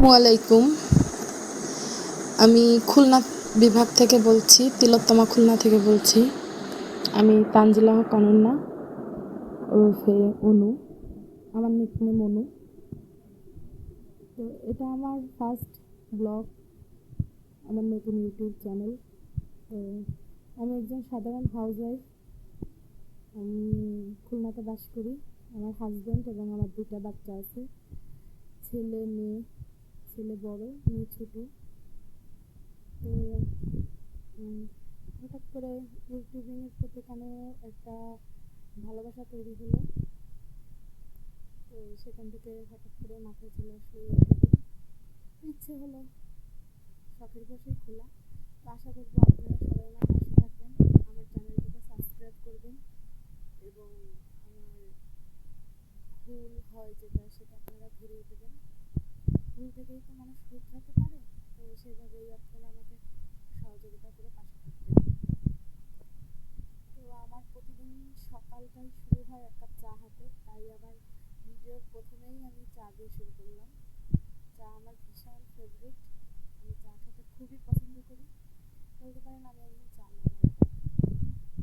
ওয়ালাইকুম। আমি খুলনা বিভাগ থেকে বলছি, তিলোত্তমা খুলনা থেকে বলছি। আমি তানজিলা হক অনন্যা ওরফে অনু, আমার নিকনেম অনু। তো এটা আমার ফার্স্ট ব্লগ, আমার নতুন ইউটিউব চ্যানেল। তো আমি একজন সাধারণ হাউসওয়াইফ। আমি খুলনাতে বাস করি। আমার হাজব্যান্ড এবং আমার 2টা বাচ্চা আছে, ছেলে মেয়ে। ছেলে বড়, মেয়ে ছোট। তো হঠাৎ করে ইউটিউবিংয়ের প্রতি কেন একটা ভালোবাসা তৈরি হলো। তো সেখান থেকে হঠাৎ করে মাথায় চলে আসলো ইচ্ছে হলো, শখের বসেই খোলা। তো আশা করবো আপনারা সবাই আমার পাশে থাকবেন, আমার চ্যানেলটাকে সাবস্ক্রাইব করবেন এবং আমার ভুল হয় সেটা আপনারা ধরিয়ে দেবেন। ভুল থেকেই তো মানুষ শুধরাতে পারে, তো সেভাবেই আপনারা আমাকে সহযোগিতা করে পাশে থাকবেন। তো আমার প্রতিদিন সকালটাই শুরু হয় এক কাপ চা হাতে, তাই আবার ভিডিওর প্রথমেই আমি চা দিয়ে শুরু করলাম। চা আমার ভীষণ ফেভারিট, আমি চা খেতে খুবই পছন্দ করি। বলতে পারেন আমি একজন চা লাভার।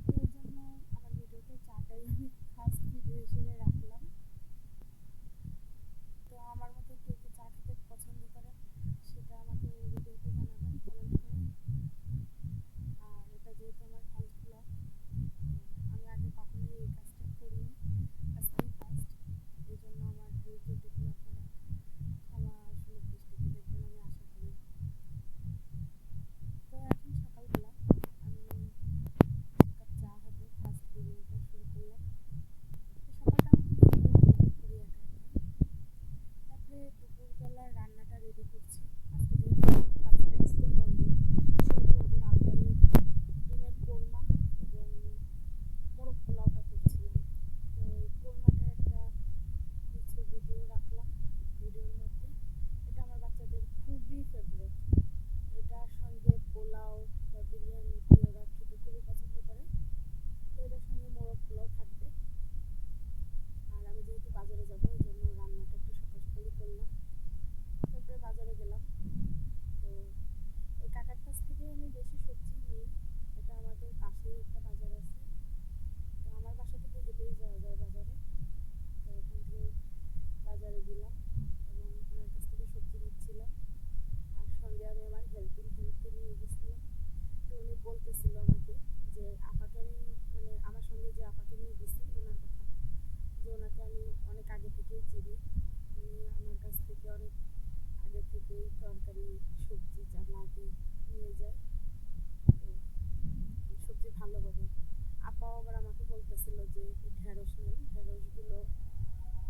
তো এর জন্য আমার ভিডিওতে চাটাই আমি ফার্স্ট ভিডিও হিসেবে রাখলাম। তো আমার মতো কে কে চা খেতে পছন্দ করেন সেটা আমাকে ভিডিওতে জানাবেন কমেন্ট করে। আর এটা যেহেতু আমার ফার্স্ট ব্লগ, আমি আগে কখনোই এই কাজটা করিনি, আজকেই ফার্স্ট। এই জন্য আমার ভুল ত্রুটিগুলো আপনারা ক্ষমা সুলভ দৃষ্টিতে দেখবেন আমি আশা করি। তো এখন সকালবেলা আমি এক কাপ চা হাতে ফার্স্ট ভিডিওটা শুরু করলাম। তো সকালটা আমি খুব সুন্দর উপভোগ করি একা একা। তারপরে দুপুরবেলার রান্নাটা রেডি করছি। আজকে যেহেতু বাচ্চাদের স্কুল বন্ধ, সেহেতু ওদের আবদারে ডিমের কোরমা এবং মোরগ পোলাওটা করছিলাম। তো এই কোরমাটার একটা কিছু ভিডিও রাখলাম ভিডিওর মধ্যে। এটা আমার বাচ্চাদের খুবই ফেভারিট। এটার সঙ্গে পোলাও বা বিরিয়ানি ওরা খেতে খুবই পছন্দ করে। তো এটার সঙ্গে মোরগ পোলাও থাকবে। আর আমি যেহেতু বাজারে যাবো, এই জন্য রান্নাটা একটু সকাল সকালই করলাম। তারপরে বাজারে গেলাম। তো এই কাকার কাছ থেকে আমি বেশি সবজি নিই। এটা আমাদের পাশেই একটা বাজার আছে, তো আমার বাসা থেকে হেঁটেই যাওয়া যায় বাজারে। তো এখান থেকে বাজারে গেলাম এবং ওনার কাছ থেকে সবজি নিচ্ছিলাম। আর সঙ্গে আমি আমার হেল্পিং হ্যান্ডকে নিয়ে গেছিলাম। তো উনি বলতেছিল আমাকে যে আপাকে আমি আমার সঙ্গে যে আপাকে নিয়ে গেছি ওনার কথা, যে ওনাকে আমি অনেক আগে থেকেই চিনি। উনি আমার কাছ থেকে অনেক আগে থেকেই তরকারি সবজি যা লাগে নিয়ে যায়। তো সবজি ভালো হবে। আপাও আবার আমাকে বলতেছিল যে ঢেঁড়স নেন, ঢেঁড়সগুলো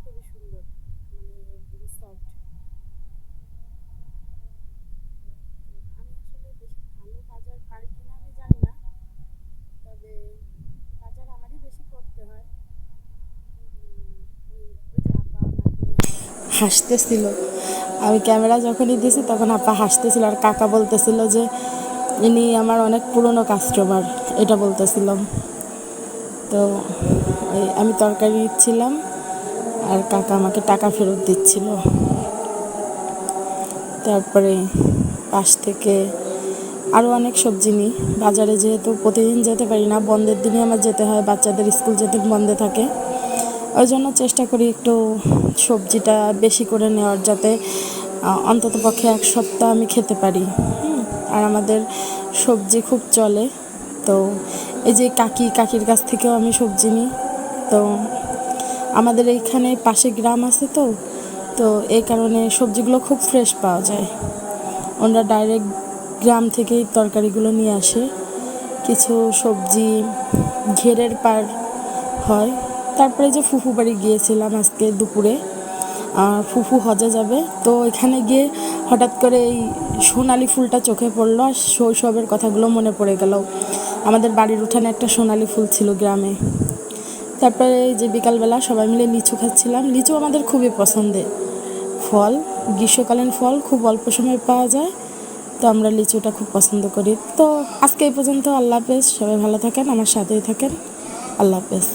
খুবই সুন্দর, খুবই সফট। আমি আসলে বেশি ভালো বাজার পারি কিনা আমি জানি না, তবে বাজার আমারই বেশি করতে হয়। ওই যে আপা আমাকে হাসতেছিল, আমি ক্যামেরা যখনই দিয়েছি তখন আপা হাসতেছিল, আর কাকা বলতেছিল যে ইনি আমার অনেক পুরনো কাস্টমার, এটা বলতেছিলাম। তো আমি তরকারি দিচ্ছিলাম আর কাকা আমাকে টাকা ফেরত দিচ্ছিল। তারপরে পাশ থেকে আরও অনেক সবজি নিই। বাজারে যেহেতু প্রতিদিন যেতে পারি না, বন্ধের দিনে আমার যেতে হয়, বাচ্চাদের স্কুল যেতে বন্ধে থাকে। ওই জন্য চেষ্টা করি একটু সবজিটা বেশি করে নেওয়ার, যাতে অন্তত পক্ষে 1 সপ্তাহ আমি খেতে পারি। আর আমাদের সবজি খুব চলে। তো এই যে কাকির কাছ থেকেও আমি সবজি নিই। তো আমাদের এইখানে পাশে গ্রাম আছে, তো এই কারণে সবজিগুলো খুব ফ্রেশ পাওয়া যায়। ওনারা ডাইরেক্ট গ্রাম থেকেই তরকারিগুলো নিয়ে আসে। কিছু সবজি ঘেরের পার হয়। তারপরে যে ফুফু বাড়ি গিয়েছিলাম আজকে দুপুরে, ফুফু হজে যাবে, তো এখানে গিয়ে হঠাৎ করে এই সোনালি ফুলটা চোখে পড়লো আর শৈশবের কথাগুলো মনে পড়ে গেল। আমাদের বাড়ির উঠানে একটা সোনালি ফুল ছিল গ্রামে। তারপরে এই যে বিকালবেলা সবাই মিলে লিচু খাচ্ছিলাম। লিচু আমাদের খুবই পছন্দের ফল, গ্রীষ্মকালীন ফল, খুব অল্প সময় পাওয়া যায়। তো আমরা লিচুটা খুব পছন্দ করি। তো আজকে এই পর্যন্ত। আল্লাহ হাফেজ, সবাই ভালো থাকেন, আমার সাথেই থাকেন। আল্লাহ হাফেজ।